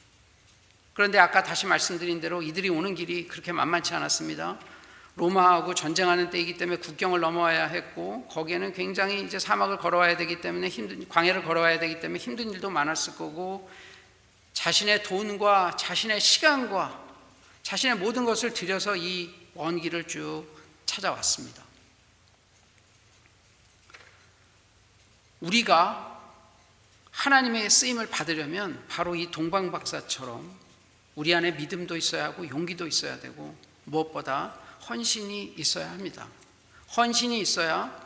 그런데 아까 다시 말씀드린 대로 이들이 오는 길이 그렇게 만만치 않았습니다. 로마하고 전쟁하는 때이기 때문에 국경을 넘어와야 했고 거기에는 굉장히 이제 사막을 걸어와야 되기 때문에 광야를 걸어와야 되기 때문에 힘든 일도 많았을 거고 자신의 돈과 자신의 시간과 자신의 모든 것을 들여서 이 먼 길을 쭉 찾아왔습니다. 우리가 하나님의 쓰임을 받으려면 바로 이 동방박사처럼 우리 안에 믿음도 있어야 하고 용기도 있어야 되고 무엇보다 헌신이 있어야 합니다. 헌신이 있어야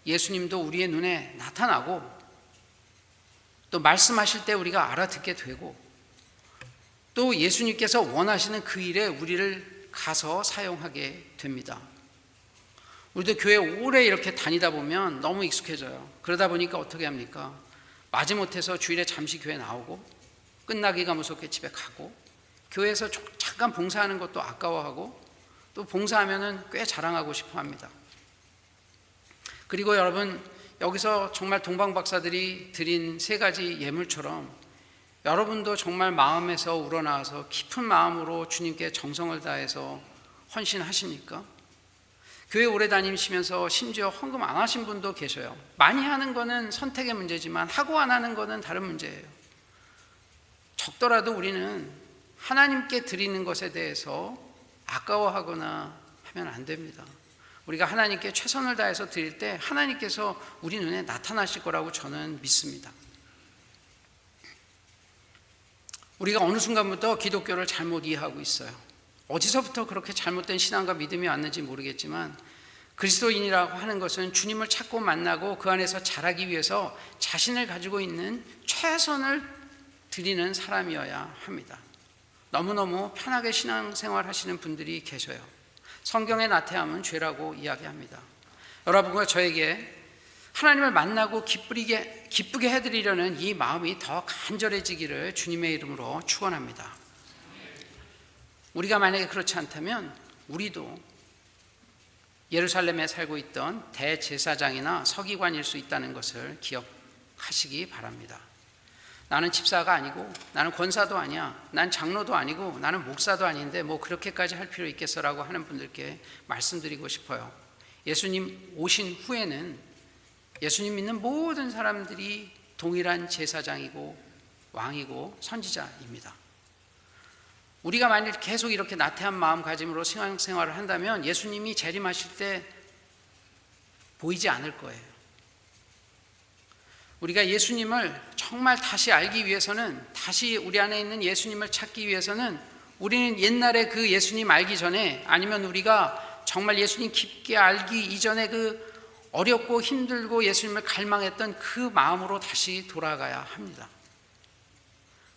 예수님도 우리의 눈에 나타나고 또 말씀하실 때 우리가 알아듣게 되고 또 예수님께서 원하시는 그 일에 우리를 가서 사용하게 됩니다. 우리도 교회 오래 이렇게 다니다 보면 너무 익숙해져요. 그러다 보니까 어떻게 합니까? 마지못해서 주일에 잠시 교회 나오고 끝나기가 무섭게 집에 가고 교회에서 잠깐 봉사하는 것도 아까워하고 또 봉사하면은 꽤 자랑하고 싶어 합니다. 그리고 여러분, 여기서 정말 동방박사들이 드린 3가지 예물처럼 여러분도 정말 마음에서 우러나와서 깊은 마음으로 주님께 정성을 다해서 헌신하십니까? 교회 오래 다니시면서 심지어 헌금 안 하신 분도 계셔요. 많이 하는 거는 선택의 문제지만 하고 안 하는 거는 다른 문제예요. 적더라도 우리는 하나님께 드리는 것에 대해서 아까워하거나 하면 안 됩니다. 우리가 하나님께 최선을 다해서 드릴 때 하나님께서 우리 눈에 나타나실 거라고 저는 믿습니다. 우리가 어느 순간부터 기독교를 잘못 이해하고 있어요. 어디서부터 그렇게 잘못된 신앙과 믿음이 왔는지 모르겠지만 그리스도인이라고 하는 것은 주님을 찾고 만나고 그 안에서 자라기 위해서 자신을 가지고 있는 최선을 드리는 사람이어야 합니다. 너무너무 편하게 신앙생활 하시는 분들이 계셔요. 성경의 나태함은 죄라고 이야기합니다. 여러분과 저에게 하나님을 만나고 기쁘게 해드리려는 이 마음이 더 간절해지기를 주님의 이름으로 축원합니다. 우리가 만약에 그렇지 않다면 우리도 예루살렘에 살고 있던 대제사장이나 서기관일 수 있다는 것을 기억하시기 바랍니다. 나는 집사가 아니고, 나는 권사도 아니야, 난 장로도 아니고, 나는 목사도 아닌데 뭐 그렇게까지 할 필요 있겠어라고 하는 분들께 말씀드리고 싶어요. 예수님 오신 후에는 예수님 믿는 모든 사람들이 동일한 제사장이고 왕이고 선지자입니다. 우리가 만일 계속 이렇게 나태한 마음가짐으로 신앙생활을 한다면 예수님이 재림하실 때 보이지 않을 거예요. 우리가 예수님을 정말 다시 알기 위해서는, 다시 우리 안에 있는 예수님을 찾기 위해서는 우리는 옛날에 그 예수님 알기 전에, 아니면 우리가 정말 예수님 깊게 알기 이전에 그 어렵고 힘들고 예수님을 갈망했던 그 마음으로 다시 돌아가야 합니다.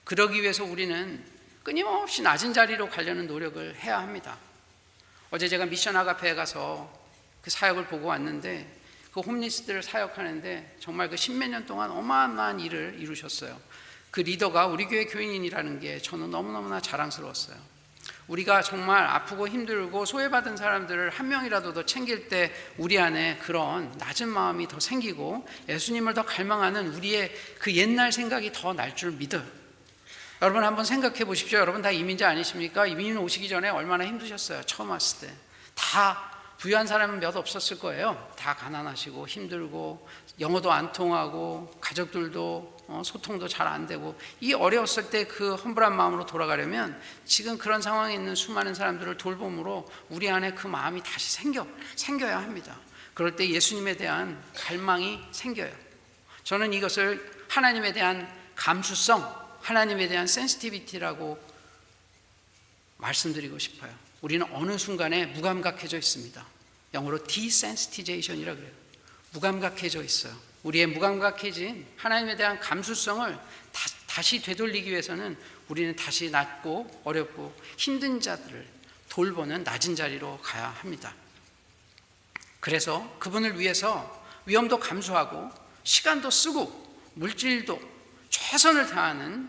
그러기 위해서 우리는 끊임없이 낮은 자리로 가려는 노력을 해야 합니다. 어제 제가 미션 아가페에 가서 그 사역을 보고 왔는데, 그 홈리스들을 사역하는데 정말 그 십몇 년 동안 어마어마한 일을 이루셨어요. 그 리더가 우리 교회 교인이라는 게 저는 너무너무나 자랑스러웠어요. 우리가 정말 아프고 힘들고 소외받은 사람들을 한 명이라도 더 챙길 때 우리 안에 그런 낮은 마음이 더 생기고 예수님을 더 갈망하는 우리의 그 옛날 생각이 더 날 줄 믿어요. 여러분 한번 생각해 보십시오. 여러분 다 이민자 아니십니까? 이민 오시기 전에 얼마나 힘드셨어요. 처음 왔을 때. 다 부유한 사람은 몇 없었을 거예요. 다 가난하시고 힘들고 영어도 안 통하고 가족들도 소통도 잘 안 되고, 이 어려웠을 때 그 험불한 마음으로 돌아가려면 지금 그런 상황에 있는 수많은 사람들을 돌봄으로 우리 안에 그 마음이 다시 생겨야 합니다. 그럴 때 예수님에 대한 갈망이 생겨요. 저는 이것을 하나님에 대한 감수성, 하나님에 대한 센시티비티라고 말씀드리고 싶어요. 우리는 어느 순간에 무감각해져 있습니다. 영어로 desensitization이라고 그래요. 무감각해져 있어요. 우리의 무감각해진 하나님에 대한 감수성을 다시 되돌리기 위해서는 우리는 다시 낮고 어렵고 힘든 자들을 돌보는 낮은 자리로 가야 합니다. 그래서 그분을 위해서 위험도 감수하고 시간도 쓰고 물질도 최선을 다하는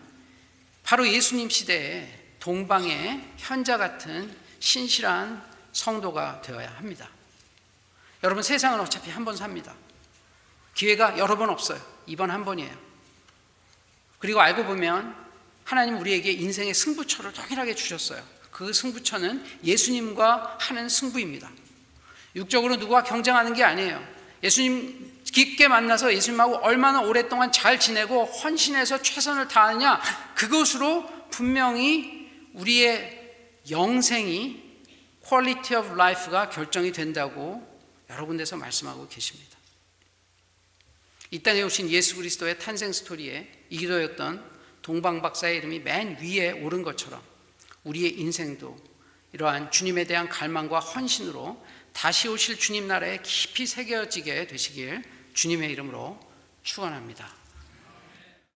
바로 예수님 시대에 동방의 현자 같은 신실한 성도가 되어야 합니다. 여러분, 세상은 어차피 한 번 삽니다. 기회가 여러 번 없어요. 이번 한 번이에요. 그리고 알고 보면 하나님 우리에게 인생의 승부처를 동일하게 주셨어요. 그 승부처는 예수님과 하는 승부입니다. 육적으로 누구와 경쟁하는 게 아니에요. 예수님 깊게 만나서 예수님하고 얼마나 오랫동안 잘 지내고 헌신해서 최선을 다하느냐, 그것으로 분명히 우리의 영생이 퀄리티 오브 라이프가 결정이 된다고 여러 군데서 말씀하고 계십니다. 이 땅에 오신 예수 그리스도의 탄생 스토리에 이기도였던 동방 박사의 이름이 맨 위에 오른 것처럼 우리의 인생도 이러한 주님에 대한 갈망과 헌신으로 다시 오실 주님 나라에 깊이 새겨지게 되시길 주님의 이름으로 축원합니다.